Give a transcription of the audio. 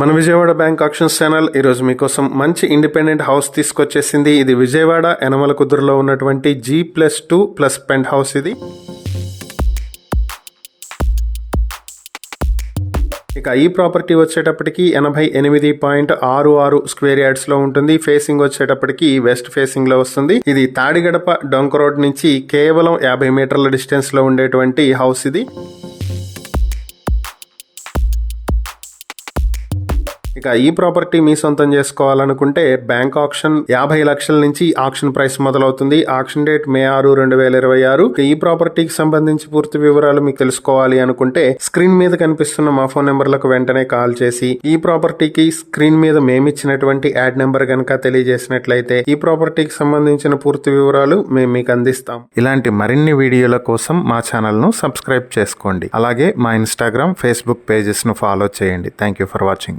మన Vijayawada bank actions channel ఈరోజు మీకోసం మంచి ఇండిపెండెంట్ హౌస్ తీసుకొచ్చేసింది. ఇది విజయవాడ యనమల కుదురులో ఉన్నటువంటి G+2+ పెంట్ హౌస్. ఇది ఇక ఈ ప్రాపర్టీ వచ్చేటప్పటికి 88.66 స్క్వేర్ యార్డ్స్ లో ఉంటుంది. ఫేసింగ్ వచ్చేటప్పటికి వెస్ట్ ఫేసింగ్ లో వస్తుంది. ఇది తాడిగడప డొంక రోడ్ నుంచి కేవలం 50 మీటర్ల డిస్టెన్స్ లో ఉండేటువంటి హౌస్ ఇది. ఇక ఈ ప్రాపర్టీ మీ సొంతం చేసుకోవాలనుకుంటే బ్యాంక్ ఆక్షన్ 50 లక్షల నుంచి ఆక్షన్ ప్రైస్ మొదలవుతుంది. Auction date May 6, 2026. ఈ ప్రాపర్టీకి సంబంధించి పూర్తి వివరాలు మీకు తెలుసుకోవాలి అనుకుంటే స్క్రీన్ మీద కనిపిస్తున్న మా ఫోన్ నెంబర్లకు వెంటనే కాల్ చేసి ఈ ప్రాపర్టీకి స్క్రీన్ మీద మేమిచ్చినటువంటి యాడ్ నెంబర్ గనక తెలియజేసినట్లయితే ఈ ప్రాపర్టీకి సంబంధించిన పూర్తి వివరాలు మేము మీకు అందిస్తాం. ఇలాంటి మరిన్ని వీడియోల కోసం మా ఛానల్ ను సబ్స్క్రైబ్ చేసుకోండి. అలాగే మా ఇన్స్టాగ్రామ్, ఫేస్బుక్ పేజెస్ ను ఫాలో చేయండి. Thank you for watching.